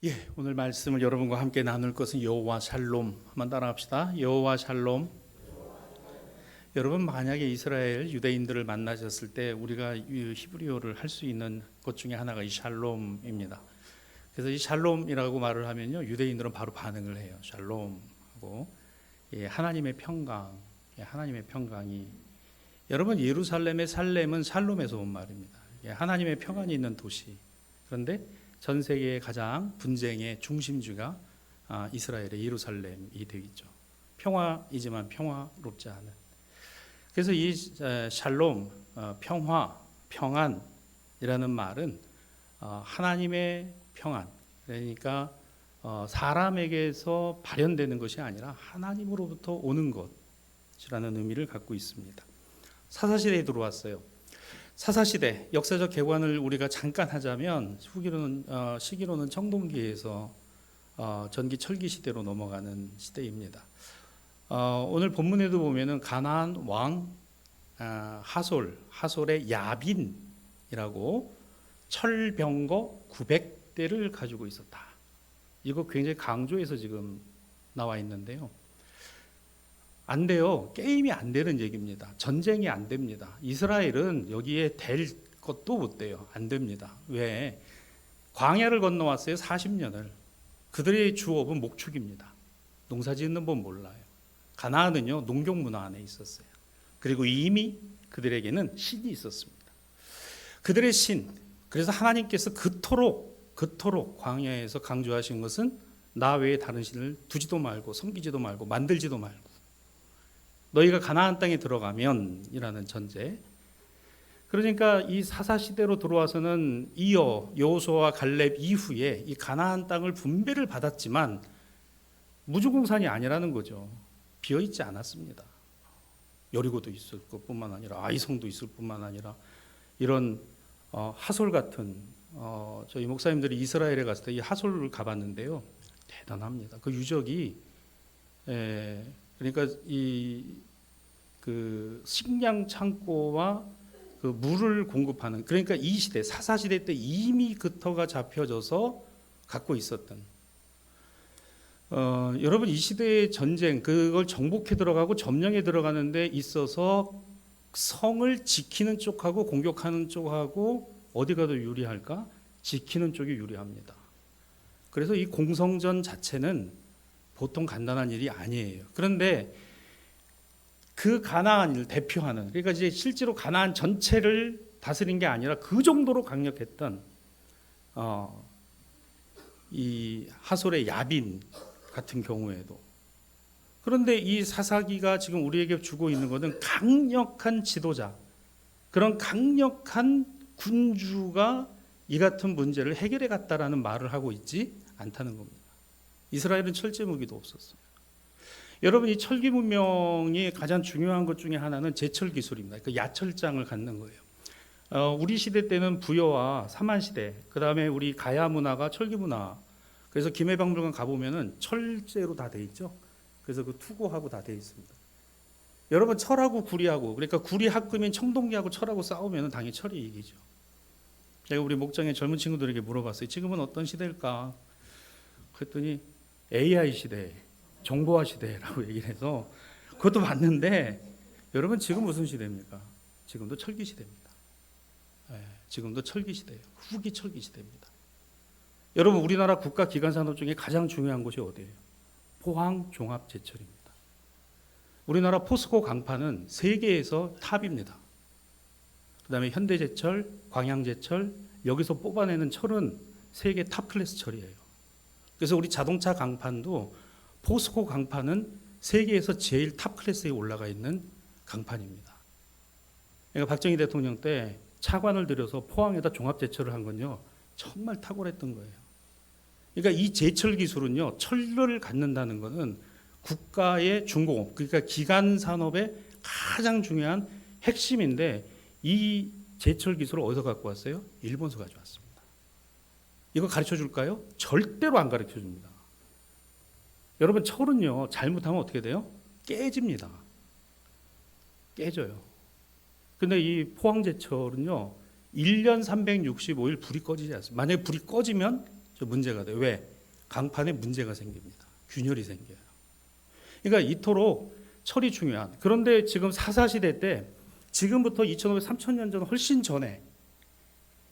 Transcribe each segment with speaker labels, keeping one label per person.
Speaker 1: 예, 오늘 말씀을 여러분과 함께 나눌 것은 여호와 샬롬. 한번 따라합시다. 여호와 샬롬. 여러분, 만약에 이스라엘 유대인들을 만나셨을 때 우리가 이 히브리어를 할 수 있는 것 중에 하나가 이 샬롬입니다. 그래서 이 샬롬이라고 말을 하면요, 유대인들은 바로 반응을 해요. 샬롬하고 예, 하나님의 평강, 하나님의 평강이. 여러분, 예루살렘의 살렘은 샬롬에서 온 말입니다. 예, 하나님의 평안이 있는 도시. 그런데 전 세계의 가장 분쟁의 중심지가 이스라엘의 예루살렘이 되겠죠. 평화이지만 평화롭지 않은. 그래서 이 샬롬, 평화, 평안이라는 말은 하나님의 평안, 그러니까 사람에게서 발현되는 것이 아니라 하나님으로부터 오는 것이라는 의미를 갖고 있습니다. 사사시대에 들어왔어요. 사사시대 역사적 개관을 우리가 잠깐 하자면 시기로는 청동기에서 전기 철기 시대로 넘어가는 시대입니다. 오늘 본문에도 보면은 가나안 왕 하솔의 야빈이라고 철병거 900대를 가지고 있었다. 이거 굉장히 강조해서 지금 나와 있는데요. 안 돼요. 게임이 안 되는 얘기입니다. 전쟁이 안 됩니다. 이스라엘은 여기에 될 것도 못 돼요. 안 됩니다. 왜? 광야를 건너왔어요. 40년을. 그들의 주업은 목축입니다. 농사 짓는 법 몰라요. 가나안은요, 농경 문화 안에 있었어요. 그리고 이미 그들에게는 신이 있었습니다. 그들의 신. 그래서 하나님께서 그토록 광야에서 강조하신 것은 나 외에 다른 신을 두지도 말고 섬기지도 말고 만들지도 말고 너희가 가나안 땅에 들어가면 이라는 전제. 그러니까 이 사사시대로 들어와서는 이어 여호수아와 갈렙 이후에 이 가나안 땅을 분배를 받았지만 무주공산이 아니라는 거죠. 비어있지 않았습니다. 여리고도 있을 것뿐만 아니라 아이성도 있을 뿐만 아니라 이런 하솔 같은 저희 목사님들이 이스라엘에 갔을 때 이 하솔을 가봤는데요. 대단합니다. 그 유적이 그러니까 그 식량 창고와 그 물을 공급하는, 그러니까 이 시대 사사 시대 때 이미 그 터가 잡혀져서 갖고 있었던 여러분, 이 시대의 전쟁, 그걸 정복해 들어가고 점령해 들어가는 데 있어서 성을 지키는 쪽하고 공격하는 쪽하고 어디가 더 유리할까? 지키는 쪽이 유리합니다. 그래서 이 공성전 자체는 보통 간단한 일이 아니에요. 그런데 그 가나안을 대표하는, 그러니까 이제 실제로 가나안 전체를 다스린 게 아니라 그 정도로 강력했던 이 하솔의 야빈 같은 경우에도. 그런데 이 사사기가 지금 우리에게 주고 있는 것은 강력한 지도자, 그런 강력한 군주가 이 같은 문제를 해결해 갔다라는 말을 하고 있지 않다는 겁니다. 이스라엘은 철제 무기도 없었어요. 여러분, 이 철기 문명이 가장 중요한 것 중에 하나는 제철 기술입니다. 그 야철장을 갖는 거예요. 우리 시대 때는 부여와 사만 시대, 그 다음에 우리 가야 문화가 철기 문화. 그래서 김해박물관 가보면은 철제로 다 돼 있죠. 그래서 그 투고하고 다 돼 있습니다. 여러분, 철하고 구리하고, 그러니까 구리 합금인 청동기하고 철하고 싸우면은 당연히 철이 이기죠. 제가 우리 목장의 젊은 친구들에게 물어봤어요. 지금은 어떤 시대일까? 그랬더니 AI 시대, 정보화 시대라고 얘기를 해서 그것도 맞는데, 여러분, 지금 무슨 시대입니까? 지금도 철기 시대입니다. 지금도 철기 시대예요. 후기 철기 시대입니다. 여러분, 우리나라 국가 기관 산업 중에 가장 중요한 곳이 어디예요? 포항 종합 제철입니다. 우리나라 포스코 강판은 세계에서 탑입니다. 그다음에 현대제철, 광양제철, 여기서 뽑아내는 철은 세계 탑 클래스 철이에요. 그래서 우리 자동차 강판도 포스코 강판은 세계에서 제일 탑 클래스에 올라가 있는 강판입니다. 그러니까 박정희 대통령 때 차관을 들여서 포항에다 종합제철을 한 건요, 정말 탁월했던 거예요. 그러니까 이 제철 기술은요, 철을 갖는다는 것은 국가의 중공업, 그러니까 기간 산업의 가장 중요한 핵심인데, 이 제철 기술을 어디서 갖고 왔어요? 일본에서 가져왔습니다. 이거 가르쳐 줄까요? 절대로 안 가르쳐 줍니다. 여러분, 철은요, 잘못하면 어떻게 돼요? 깨집니다. 깨져요. 근데 이 포항제철은요, 1년 365일 불이 꺼지지 않습니다. 만약에 불이 꺼지면 저 문제가 돼요. 왜? 강판에 문제가 생깁니다. 균열이 생겨요. 그러니까 이토록 철이 중요한. 그런데 지금 사사시대 때 지금부터 2500, 3000년 전 훨씬 전에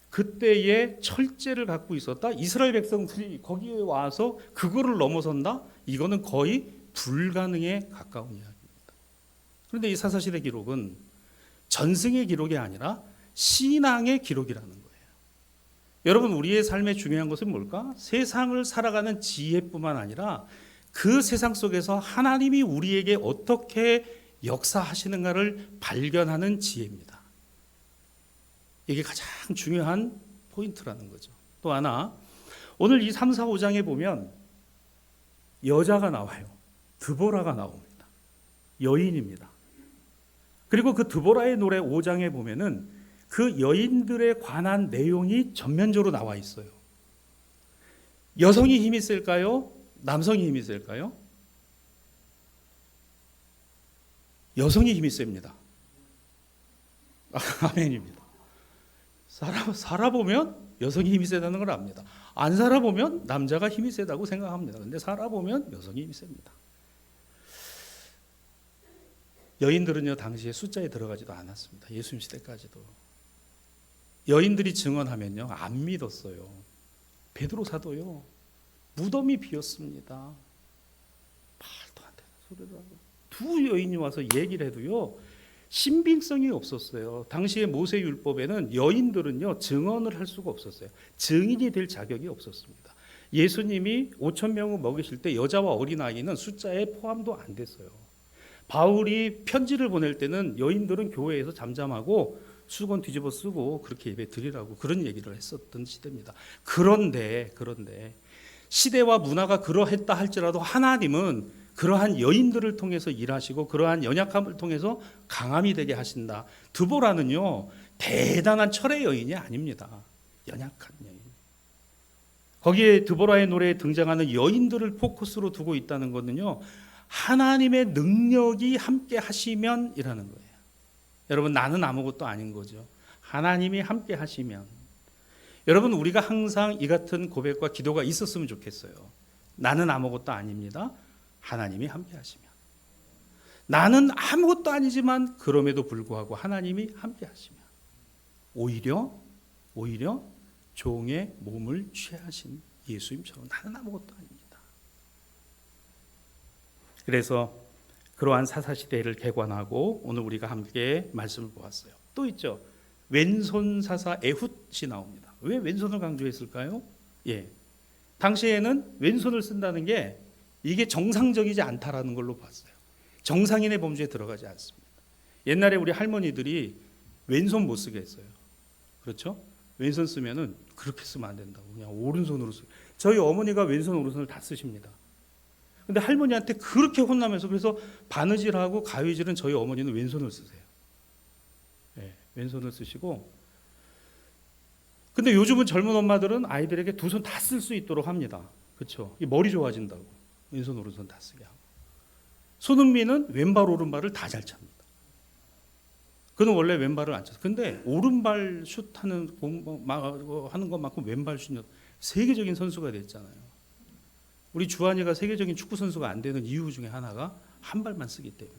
Speaker 1: 그때의 철제를 갖고 있었다. 이스라엘 백성들이 거기에 와서 그거를 넘어선다. 이거는 거의 불가능에 가까운 이야기입니다. 그런데 이 사사시대 기록은 전승의 기록이 아니라 신앙의 기록이라는 거예요. 여러분, 우리의 삶에 중요한 것은 뭘까? 세상을 살아가는 지혜뿐만 아니라 그 세상 속에서 하나님이 우리에게 어떻게 역사하시는가를 발견하는 지혜입니다. 이게 가장 중요한 포인트라는 거죠. 또 하나, 오늘 이 3, 4, 5장에 보면 여자가 나와요. 드보라가 나옵니다. 여인입니다. 그리고 그 드보라의 노래 5장에 보면은 그 여인들에 관한 내용이 전면적으로 나와 있어요. 여성이 힘이 셀까요? 남성이 힘이 셀까요? 여성이 힘이 셉니다. 아멘입니다. 살아보면 여성이 힘이 세다는 걸 압니다. 안 살아보면 남자가 힘이 세다고 생각합니다. 그런데 살아보면 여성이 힘이 셉니다. 여인들은요, 당시에 숫자에 들어가지도 않았습니다. 예수님 시대까지도. 여인들이 증언하면요, 안 믿었어요. 베드로 사도요, 무덤이 비었습니다. 말도 안 되는 소리를 하고. 두 여인이 와서 얘기를 해도요, 신빙성이 없었어요. 당시의 모세 율법에는 여인들은요, 증언을 할 수가 없었어요. 증인이 될 자격이 없었습니다. 예수님이 5,000명을 먹이실 때 여자와 어린아이는 숫자에 포함도 안 됐어요. 바울이 편지를 보낼 때는 여인들은 교회에서 잠잠하고 수건 뒤집어 쓰고 그렇게 예배 드리라고 그런 얘기를 했었던 시대입니다. 그런데 시대와 문화가 그러했다 할지라도 하나님은 그러한 여인들을 통해서 일하시고 그러한 연약함을 통해서 강함이 되게 하신다. 드보라는요, 대단한 철의 여인이 아닙니다. 연약한 여인. 거기에 드보라의 노래에 등장하는 여인들을 포커스로 두고 있다는 것은요, 하나님의 능력이 함께 하시면이라는 거예요. 여러분, 나는 아무것도 아닌 거죠. 하나님이 함께 하시면. 여러분, 우리가 항상 이 같은 고백과 기도가 있었으면 좋겠어요. 나는 아무것도 아닙니다. 하나님이 함께 하시면. 나는 아무것도 아니지만 그럼에도 불구하고 하나님이 함께 하시면. 오히려 종의 몸을 취하신 예수님처럼 나는 아무것도 아닙니다. 그래서 그러한 사사시대를 개관하고 오늘 우리가 함께 말씀을 보았어요. 또 있죠. 왼손 사사 에훗이 나옵니다. 왜 왼손을 강조했을까요? 당시에는 왼손을 쓴다는 게 이게 정상적이지 않다라는 걸로 봤어요. 정상인의 범주에 들어가지 않습니다. 옛날에 우리 할머니들이 왼손 못 쓰게 했어요. 그렇죠? 왼손 쓰면은 그렇게 쓰면 안 된다고 그냥 오른손으로 쓰고. 저희 어머니가 왼손 오른손을 다 쓰십니다. 근데 할머니한테 그렇게 혼나면서 그래서 바느질하고 가위질은 저희 어머니는 왼손을 쓰세요. 왼손을 쓰시고. 근데 요즘은 젊은 엄마들은 아이들에게 두 손 다 쓸 수 있도록 합니다. 그렇죠? 머리 좋아진다고 왼손 오른손 다 쓰게 하고. 손흥민은 왼발 오른발을 다 잘 찹니다. 그는 원래 왼발을 안 쳤어요. 근데 오른발 슛하는 하는 것만큼 왼발 슛 세계적인 선수가 됐잖아요. 우리 주한이가 세계적인 축구 선수가 안 되는 이유 중에 하나가 한 발만 쓰기 때문에.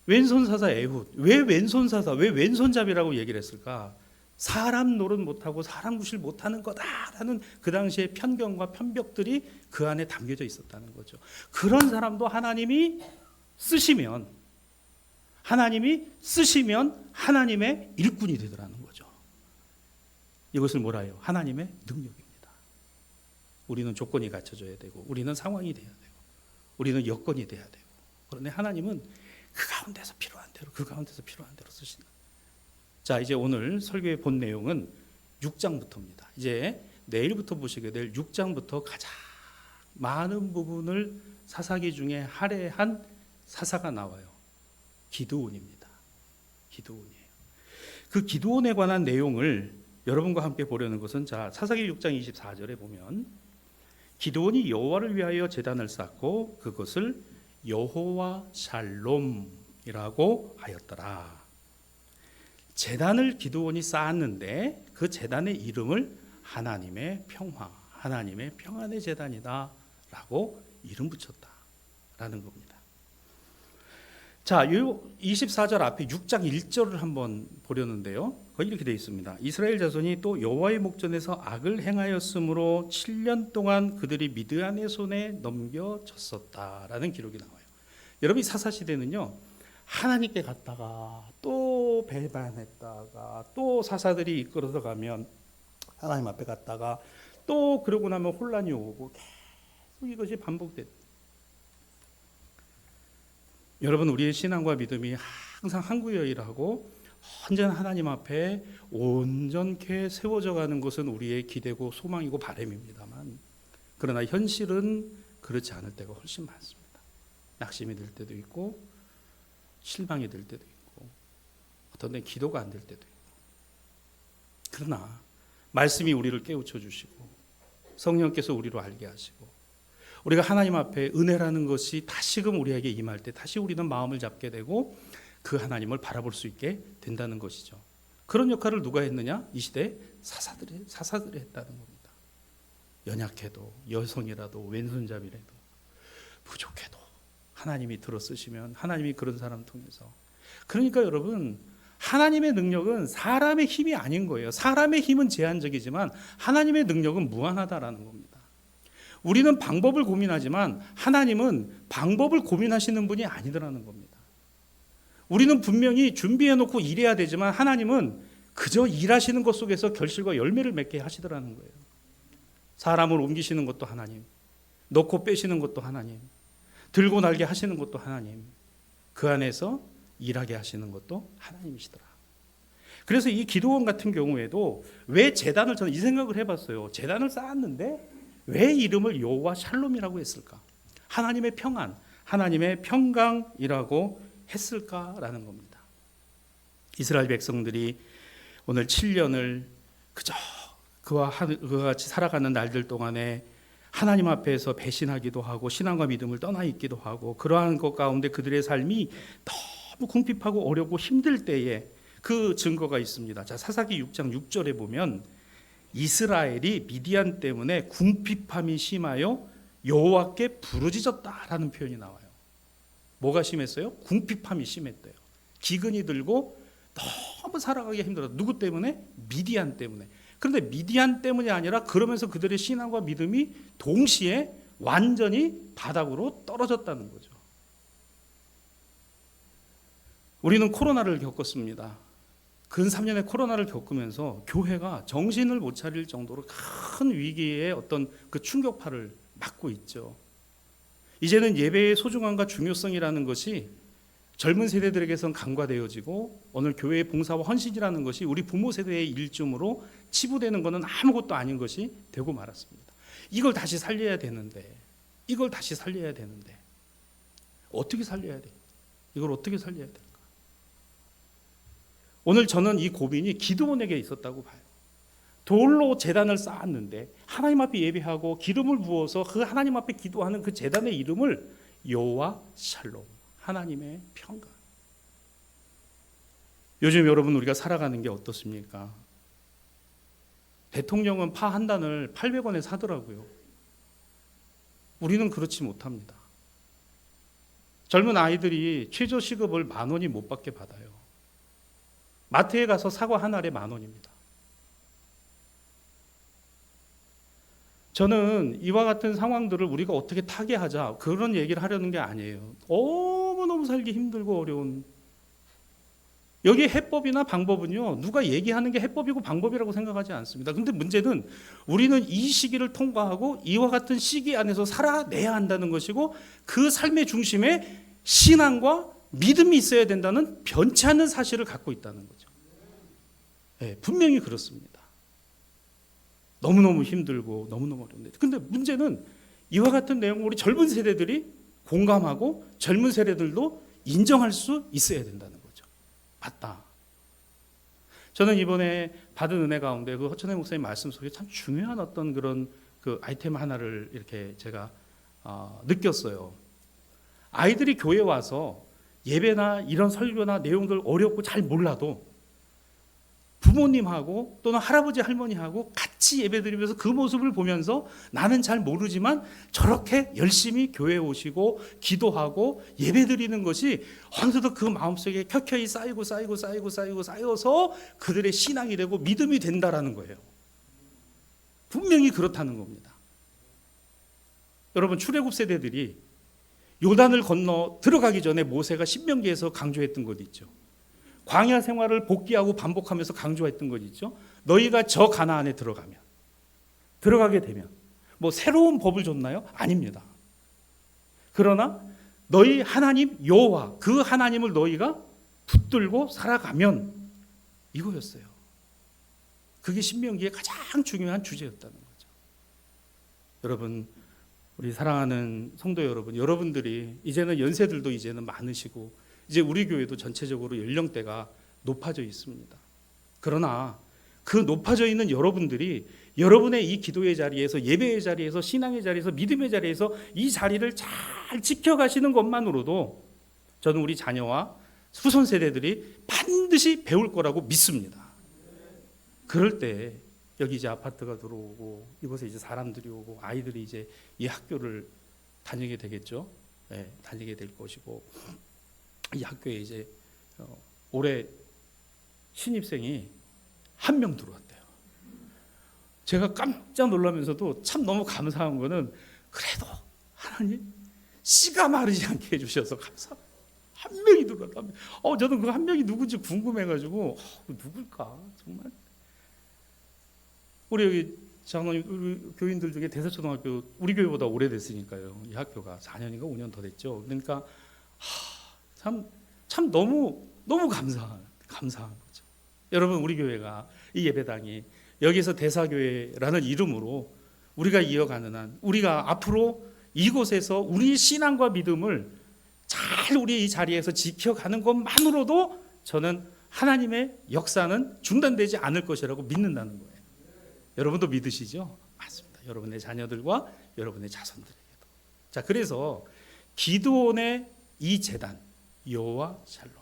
Speaker 1: 왼손 사사 에훗. 왜 왼손 사사? 왜 왼손잡이라고 얘기를 했을까? 사람 노릇 못하고 사람 구실 못하는 거다라는 그 당시의 편견과 편벽들이 그 안에 담겨져 있었다는 거죠. 그런 사람도 하나님이 쓰시면 하나님의 일꾼이 되더라는 거죠. 이것을 뭐라 해요? 하나님의 능력입니다. 우리는 조건이 갖춰져야 되고 우리는 상황이 돼야 되고 우리는 여건이 돼야 되고, 그런데 하나님은 그 가운데서 필요한 대로 쓰시는. 자, 이제 오늘 설교의 본 내용은 6장부터입니다. 이제 내일부터 보시게 될 6장부터 가장 많은 부분을 사사기 중에 할애한 사사가 나와요. 기드온입니다. 기드온이에요. 그 기드온에 관한 내용을 여러분과 함께 보려는 것은, 자, 사사기 6장 24절에 보면 기드온이 여호와를 위하여 제단을 쌓고 그것을 여호와 샬롬이라고 하였더라. 제단을 기드온이 쌓았는데 그 제단의 이름을 하나님의 평화, 하나님의 평안의 제단이다라고 이름 붙였다라는 겁니다. 자, 이 24절 앞에 6장 1절을 한번 보려는데요. 거기 이렇게 되어 있습니다. 이스라엘 자손이 또 여호와의 목전에서 악을 행하였으므로 7년 동안 그들이 미드안의 손에 넘겨졌었다라는 기록이 나와요. 여러분, 이 사사 시대는요, 하나님께 갔다가 또 배반했다가 또 사사들이 이끌어서 가면 하나님 앞에 갔다가 또 그러고 나면 혼란이 오고 계속 이것이 반복됐다. 여러분, 우리의 신앙과 믿음이 항상 한구여일하고 언제나 하나님 앞에 온전케 세워져 가는 것은 우리의 기대고 소망이고 바람입니다만, 그러나 현실은 그렇지 않을 때가 훨씬 많습니다. 낙심이 들 때도 있고 실망이 들 때도 있고 어떤 때 기도가 안 될 때도 있고, 그러나 말씀이 우리를 깨우쳐 주시고 성령께서 우리로 알게 하시고 우리가 하나님 앞에 은혜라는 것이 다시금 우리에게 임할 때 다시 우리는 마음을 잡게 되고 그 하나님을 바라볼 수 있게 된다는 것이죠. 그런 역할을 누가 했느냐? 이 시대에 사사들이 했다는 겁니다. 연약해도, 여성이라도, 왼손잡이라도, 부족해도 하나님이 들어 쓰시면 하나님이 그런 사람 통해서. 그러니까 여러분, 하나님의 능력은 사람의 힘이 아닌 거예요. 사람의 힘은 제한적이지만 하나님의 능력은 무한하다라는 겁니다. 우리는 방법을 고민하지만 하나님은 방법을 고민하시는 분이 아니더라는 겁니다. 우리는 분명히 준비해 놓고 일해야 되지만 하나님은 그저 일하시는 것 속에서 결실과 열매를 맺게 하시더라는 거예요. 사람을 옮기시는 것도 하나님, 넣고 빼시는 것도 하나님, 들고 날게 하시는 것도 하나님, 그 안에서 일하게 하시는 것도 하나님이시더라. 그래서 이 기도원 같은 경우에도 왜 제단을, 저는 이 생각을 해봤어요. 제단을 쌓았는데 왜 이름을 여호와 샬롬이라고 했을까? 하나님의 평안, 하나님의 평강이라고 했을까라는 겁니다. 이스라엘 백성들이 오늘 7년을 그저 그와 같이 살아가는 날들 동안에 하나님 앞에서 배신하기도 하고 신앙과 믿음을 떠나 있기도 하고, 그러한 것 가운데 그들의 삶이 너무 궁핍하고 어렵고 힘들 때에 그 증거가 있습니다. 자, 사사기 6장 6절에 보면 이스라엘이 미디안 때문에 궁핍함이 심하여 여호와께 부르짖었다라는 표현이 나와요. 뭐가 심했어요? 궁핍함이 심했대요. 기근이 들고 너무 살아가기 힘들어. 누구 때문에? 미디안 때문에. 그런데 미디안 때문이 아니라 그러면서 그들의 신앙과 믿음이 동시에 완전히 바닥으로 떨어졌다는 거죠. 우리는 코로나를 겪었습니다. 근 3년의 코로나를 겪으면서 교회가 정신을 못 차릴 정도로 큰 위기의 어떤 그 충격파를 맞고 있죠. 이제는 예배의 소중함과 중요성이라는 것이 젊은 세대들에게선 간과되어지고 오늘 교회의 봉사와 헌신이라는 것이 우리 부모 세대의 일점으로 치부되는 것은 아무것도 아닌 것이 되고 말았습니다. 이걸 다시 살려야 되는데 어떻게 살려야 돼? 이걸 어떻게 살려야 될까? 오늘 저는 이 고민이 기드온에게 있었다고 봐요. 돌로 제단을 쌓았는데 하나님 앞에 예배하고 기름을 부어서 그 하나님 앞에 기도하는 그 제단의 이름을 여호와 샬롬, 하나님의 평강. 요즘 여러분 우리가 살아가는 게 어떻습니까? 대통령은 파 한 단을 800원에 사더라고요. 우리는 그렇지 못합니다. 젊은 아이들이 최저시급을 10,000원이 못 받게 받아요. 마트에 가서 사과 한 알에 10,000원입니다. 저는 이와 같은 상황들을 우리가 어떻게 타개하자 그런 얘기를 하려는 게 아니에요. 너무너무 살기 힘들고 어려운, 여기 해법이나 방법은요, 누가 얘기하는 게 해법이고 방법이라고 생각하지 않습니다. 그런데 문제는 우리는 이 시기를 통과하고 이와 같은 시기 안에서 살아내야 한다는 것이고, 그 삶의 중심에 신앙과 믿음이 있어야 된다는 변치 않는 사실을 갖고 있다는 거죠. 네, 분명히 그렇습니다. 너무너무 힘들고 너무너무 어려운데, 근데 문제는 이와 같은 내용을 우리 젊은 세대들이 공감하고 젊은 세대들도 인정할 수 있어야 된다는 거죠. 맞다. 저는 이번에 받은 은혜 가운데 그 허천혜 목사님 말씀 속에 참 중요한 어떤 그런 그 아이템 하나를 이렇게 제가 느꼈어요. 아이들이 교회 와서 예배나 이런 설교나 내용들 어렵고 잘 몰라도 부모님하고 또는 할아버지 할머니하고 같이 예배드리면서 그 모습을 보면서 나는 잘 모르지만 저렇게 열심히 교회에 오시고 기도하고 예배드리는 것이 어느덧 그 마음속에 켜켜이 쌓여서 그들의 신앙이 되고 믿음이 된다라는 거예요. 분명히 그렇다는 겁니다. 여러분, 출애굽 세대들이 요단을 건너 들어가기 전에 모세가 신명기에서 강조했던 것 있죠. 광야 생활을 복귀하고 반복하면서 강조했던 것 있죠. 너희가 저 가나안에 들어가게 되면 뭐 새로운 법을 줬나요? 아닙니다. 그러나 너희 하나님 여호와, 그 하나님을 너희가 붙들고 살아가면, 이거였어요. 그게 신명기의 가장 중요한 주제였다는 거죠. 여러분, 우리 사랑하는 성도 여러분, 여러분들이 이제는 연세들도 이제는 많으시고 이제 우리 교회도 전체적으로 연령대가 높아져 있습니다. 그러나 그 높아져 있는 여러분들이 여러분의 이 기도의 자리에서, 예배의 자리에서, 신앙의 자리에서, 믿음의 자리에서 이 자리를 잘 지켜가시는 것만으로도 저는 우리 자녀와 후손 세대들이 반드시 배울 거라고 믿습니다. 그럴 때 여기 이제 아파트가 들어오고 이곳에 이제 사람들이 오고 아이들이 이제 이 학교를 다니게 되겠죠. 네, 다니게 될 것이고, 이 학교에 이제 올해 신입생이 한 명 들어왔대요. 제가 깜짝 놀라면서도 참 너무 감사한 거는, 그래도 하나님 씨가 마르지 않게 해주셔서 감사합니다. 한 명이 들어왔다. 저는 그 한 명이 누군지 궁금해가지고 누굴까 정말. 우리 여기 장로님, 우리 교인들 중에 대서초등학교 우리 교회보다 오래됐으니까요. 이 학교가 4년인가 5년 더 됐죠. 그러니까 참 너무 감사한 거죠. 여러분, 우리 교회가, 이 예배당이 여기서 대사교회라는 이름으로 우리가 이어가는 한, 우리가 앞으로 이곳에서 우리 신앙과 믿음을 잘 우리 이 자리에서 지켜가는 것만으로도 저는 하나님의 역사는 중단되지 않을 것이라고 믿는다는 거예요. 여러분도 믿으시죠? 맞습니다. 여러분의 자녀들과 여러분의 자손들에게도. 자, 그래서 기드온의 이 제단, 여호와 샬롬,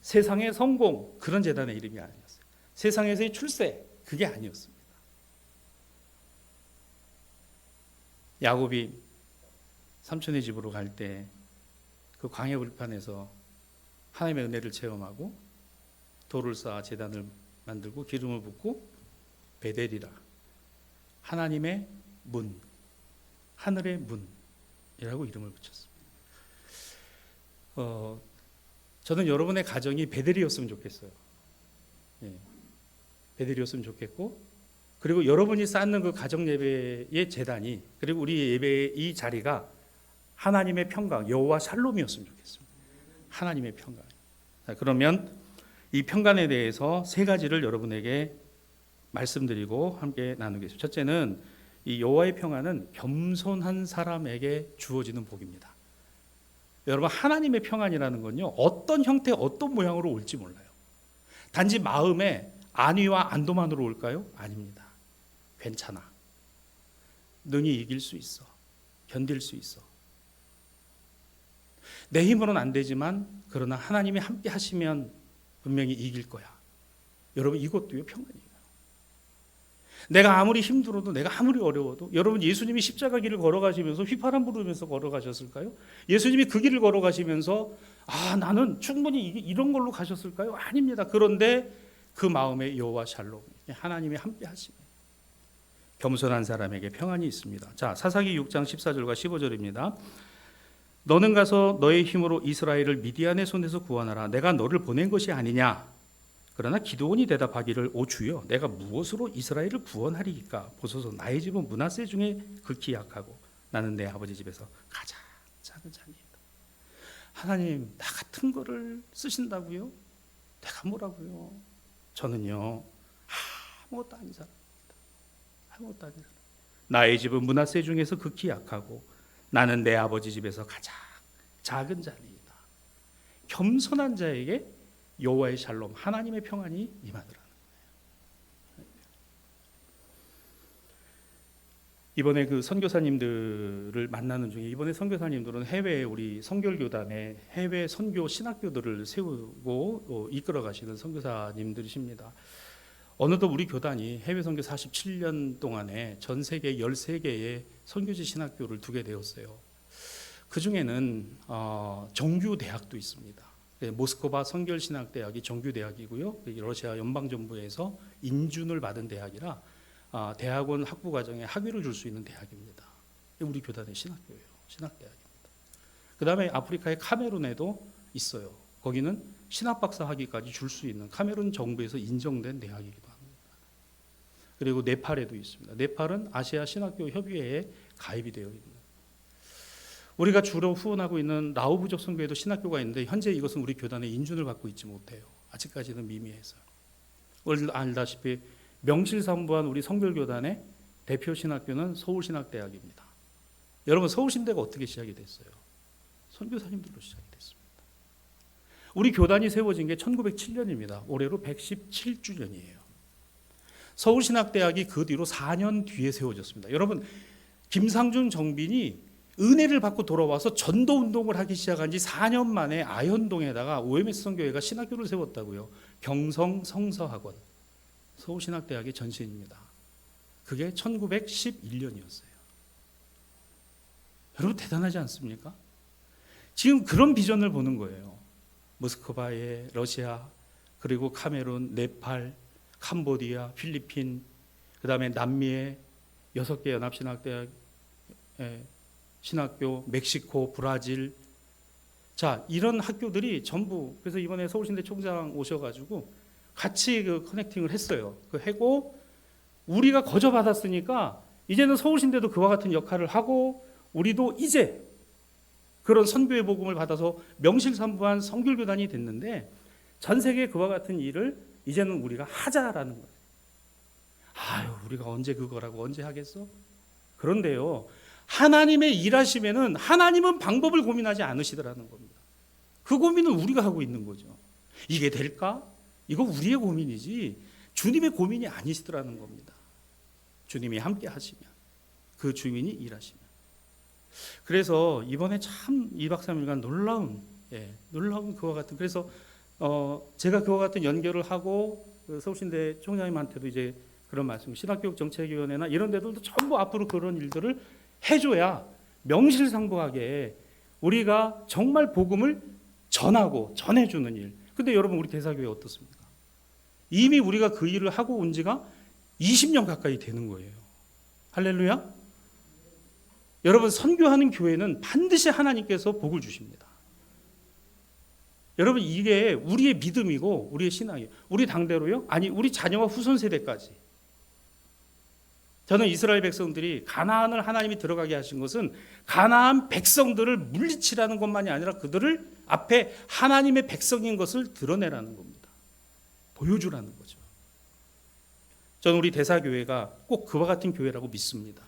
Speaker 1: 세상의 성공, 그런 제단의 이름이 아니었어요. 세상에서의 출세, 그게 아니었습니다. 야곱이 삼촌의 집으로 갈 때 그 광야 불판에서 하나님의 은혜를 체험하고 돌을 쌓아 제단을 만들고 기름을 붓고 베델이라, 하나님의 문, 하늘의 문이라고 이름을 붙였습니다. 저는 여러분의 가정이 베델이었으면 좋겠어요. 예, 베델이었으면 좋겠고, 그리고 여러분이 쌓는 그 가정 예배의 제단이, 그리고 우리 예배의 이 자리가 하나님의 평강, 여호와 샬롬이었으면 좋겠습니다. 하나님의 평강. 자, 그러면 이 평강에 대해서 세 가지를 여러분에게 말씀드리고 함께 나누겠습니다. 첫째는 이 여호와의 평안은 겸손한 사람에게 주어지는 복입니다. 여러분, 하나님의 평안이라는 건요, 어떤 형태, 어떤 모양으로 올지 몰라요. 단지 마음에 안위와 안도만으로 올까요? 아닙니다. 괜찮아. 능히 이길 수 있어. 견딜 수 있어. 내 힘으로는 안 되지만 그러나 하나님이 함께 하시면 분명히 이길 거야. 여러분, 이것도요, 평안이에요. 내가 아무리 힘들어도, 내가 아무리 어려워도, 여러분, 예수님이 십자가 길을 걸어가시면서 휘파람 부르면서 걸어가셨을까요? 예수님이 그 길을 걸어가시면서 나는 충분히 이런 걸로 가셨을까요? 아닙니다. 그런데 그 마음에 여호와 샬롬, 하나님이 함께 하시네. 겸손한 사람에게 평안이 있습니다. 자, 사사기 6장 14절과 15절입니다. 너는 가서 너의 힘으로 이스라엘을 미디안의 손에서 구원하라. 내가 너를 보낸 것이 아니냐. 그러나 기드온이 대답하기를, 오 주여, 내가 무엇으로 이스라엘을 구원하리이까? 보소서, 나의 집은 므낫세 중에 극히 약하고 나는 내 아버지 집에서 가장 작은 자니이다. 하나님, 나 같은 거를 쓰신다고요? 내가 뭐라고요? 저는요, 아무것도 아닌 사람입니다. 아무것도 아닌 사람. 나의 집은 므낫세 중에서 극히 약하고 나는 내 아버지 집에서 가장 작은 자니이다. 겸손한 자에게 여호와의 샬롬, 하나님의 평안이 임하더라는 거예요. 이번에 그 선교사님들을 만나는 중에 이번에 선교사님들은 해외 우리 성결교단에 해외 선교 신학교들을 세우고 이끌어 가시는 선교사님들이십니다. 어느덧 우리 교단이 해외 선교 47년 동안에 전 세계 13개의 선교지 신학교를 두게 되었어요. 그 중에는 정규 대학도 있습니다. 모스크바 선결신학대학이 정규 대학이고요. 러시아 연방정부에서 인준을 받은 대학이라 대학원 학부 과정에 학위를 줄 수 있는 대학입니다. 우리 교단의 신학교예요. 신학대학입니다. 그 다음에 아프리카의 카메룬에도 있어요. 거기는 신학박사 학위까지 줄 수 있는 카메룬 정부에서 인정된 대학이기도 합니다. 그리고 네팔에도 있습니다. 네팔은 아시아 신학교 협의회에 가입이 되어 있는. 우리가 주로 후원하고 있는 라오 부족 선교회도 신학교가 있는데 현재 이것은 우리 교단의 인준을 받고 있지 못해요. 아직까지는 미미해서. 오늘 알다시피 명실상부한 우리 성결교단의 대표 신학교는 서울신학대학입니다. 여러분 서울신대가 어떻게 시작이 됐어요? 선교사님들로 시작이 됐습니다. 우리 교단이 세워진 게 1907년입니다. 올해로 117주년이에요. 서울신학대학이 그 뒤로 4년 뒤에 세워졌습니다. 여러분 김상준 정빈이 은혜를 받고 돌아와서 전도운동을 하기 시작한 지 4년 만에 아현동에다가 OMS 선교회가 신학교를 세웠다고요. 경성 성서학원 서울신학대학의 전신입니다. 그게 1911년이었어요. 여러분 대단하지 않습니까? 지금 그런 비전을 보는 거예요. 모스크바에 러시아, 그리고 카메룬, 네팔, 캄보디아, 필리핀, 그 다음에 남미의 6개 연합신학대학 신학교, 멕시코, 브라질. 자, 이런 학교들이 전부 그래서 이번에 서울신대 총장 오셔가지고 같이 그 커넥팅을 했어요. 그 해고 우리가 거저 받았으니까 이제는 서울신대도 그와 같은 역할을 하고 우리도 이제 그런 선교의 복음을 받아서 명실상부한 성결교단이 됐는데 전 세계에 그와 같은 일을 이제는 우리가 하자라는 거예요. 아유, 우리가 언제 그거라고 언제 하겠어? 그런데요, 하나님의 일하시면은 하나님은 방법을 고민하지 않으시더라는 겁니다. 그 고민은 우리가 하고 있는 거죠. 이게 될까? 이거 우리의 고민이지 주님의 고민이 아니시더라는 겁니다. 주님이 함께 하시면, 그 주민이 일하시면. 그래서 이번에 참 2박 3일간 놀라운 그와 같은, 그래서 제가 그와 같은 연결을 하고 그 서울신대 총장님한테도 이제 그런 말씀, 신학교육정책위원회나 이런 데들도 전부 앞으로 그런 일들을 해줘야 명실상부하게 우리가 정말 복음을 전하고 전해주는 일. 근데 여러분 우리 대사교회 어떻습니까? 이미 우리가 그 일을 하고 온 지가 20년 가까이 되는 거예요. 할렐루야. 여러분 선교하는 교회는 반드시 하나님께서 복을 주십니다. 여러분 이게 우리의 믿음이고 우리의 신앙이에요. 우리 당대로요? 아니 우리 자녀와 후손 세대까지. 저는 이스라엘 백성들이 가나안을 하나님이 들어가게 하신 것은 가나안 백성들을 물리치라는 것만이 아니라 그들을 앞에 하나님의 백성인 것을 드러내라는 겁니다. 보여주라는 거죠. 저는 우리 대사교회가 꼭 그와 같은 교회라고 믿습니다.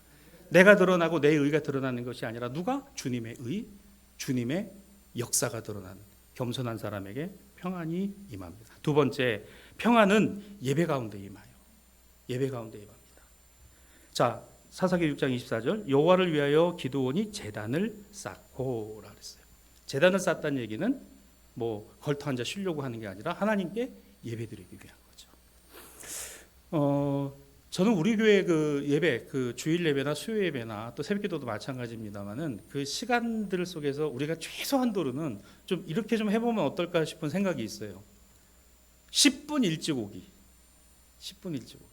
Speaker 1: 내가 드러나고 내 의가 드러나는 것이 아니라 누가? 주님의 의, 주님의 역사가 드러나는 겸손한 사람에게 평안이 임합니다. 두 번째, 평안은 예배 가운데 임하여. 예배 가운데 임합니다. 자, 사사기 6장 24절 여호와를 위하여 기드온이 제단을 쌓고라 그랬어요. 제단을 쌓다는 얘기는 뭐 걸터 앉아 쉬려고 하는 게 아니라 하나님께 예배드리기 위한 거죠. 저는 우리 교회 그 예배, 그 주일 예배나 수요 예배나 또 새벽기도도 마찬가지입니다만은 그 시간들 속에서 우리가 최소한도로는 좀 이렇게 좀 해보면 어떨까 싶은 생각이 있어요. 10분 일찍 오기. 10분 일찍 오기.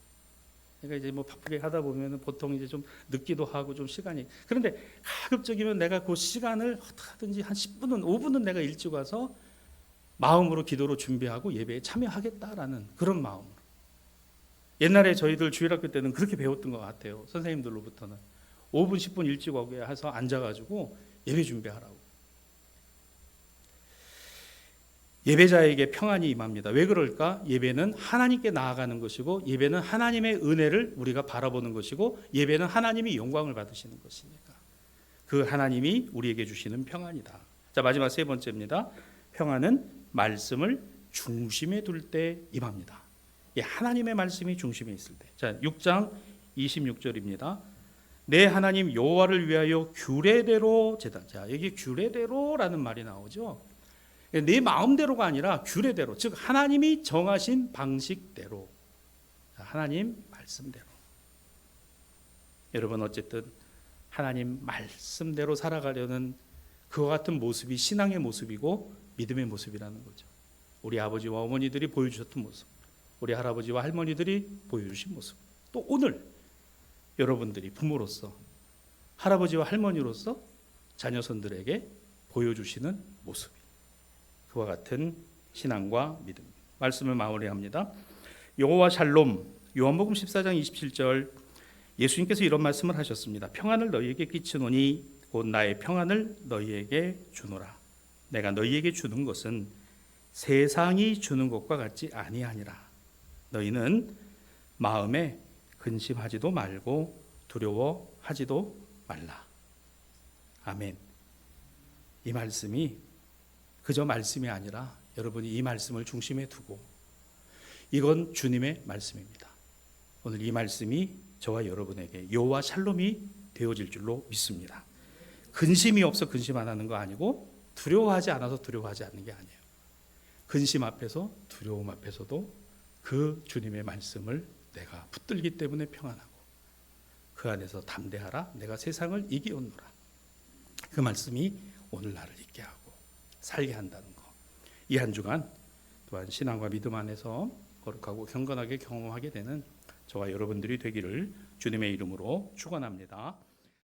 Speaker 1: 그러니까 이제 뭐 바쁘게 하다 보면은 보통 이제 좀 늦기도 하고 좀 시간이. 그런데 가급적이면 내가 그 시간을 어떻게든지 한 10분은 5분은 내가 일찍 와서 마음으로 기도로 준비하고 예배에 참여하겠다라는 그런 마음으로. 옛날에 저희들 주일학교 때는 그렇게 배웠던 것 같아요. 선생님들로부터는 5분 10분 일찍 오게 해서 앉아가지고 예배 준비하라고. 예배자에게 평안이 임합니다. 왜 그럴까? 예배는 하나님께 나아가는 것이고 예배는 하나님의 은혜를 우리가 바라보는 것이고 예배는 하나님이 영광을 받으시는 것이니까 그 하나님이 우리에게 주시는 평안이다. 자, 마지막 세 번째입니다. 평안은 말씀을 중심에 둘 때 임합니다. 하나님의 말씀이 중심에 있을 때. 자, 6장 26절입니다. 내 하나님 여호와를 위하여 규례대로 제단. 자, 여기 규례대로라는 말이 나오죠. 내 마음대로가 아니라 규례대로, 즉 하나님이 정하신 방식대로, 하나님 말씀대로. 여러분, 어쨌든 하나님 말씀대로 살아가려는 그와 같은 모습이 신앙의 모습이고 믿음의 모습이라는 거죠. 우리 아버지와 어머니들이 보여주셨던 모습, 우리 할아버지와 할머니들이 보여주신 모습, 또 오늘 여러분들이 부모로서, 할아버지와 할머니로서 자녀손들에게 보여주시는 모습, 그와 같은 신앙과 믿음. 말씀을 마무리합니다. 여호와 샬롬. 요한복음 14장 27절, 예수님께서 이런 말씀을 하셨습니다. 평안을 너희에게 끼치노니 곧 나의 평안을 너희에게 주노라. 내가 너희에게 주는 것은 세상이 주는 것과 같지 아니하니라. 너희는 마음에 근심하지도 말고 두려워하지도 말라. 아멘. 이 말씀이 그저 말씀이 아니라 여러분이 이 말씀을 중심에 두고, 이건 주님의 말씀입니다. 오늘 이 말씀이 저와 여러분에게 여호와 샬롬이 되어질 줄로 믿습니다. 근심이 없어 근심 안 하는 거 아니고, 두려워하지 않아서 두려워하지 않는 게 아니에요. 근심 앞에서, 두려움 앞에서도 그 주님의 말씀을 내가 붙들기 때문에 평안하고, 그 안에서 담대하라, 내가 세상을 이기었노라. 그 말씀이 오늘 나를 있게 하고 살게 한다는 것. 이 한 주간 또한 신앙과 믿음 안에서 거룩하고 경건하게 경험하게 되는 저와 여러분들이 되기를 주님의 이름으로 축원합니다.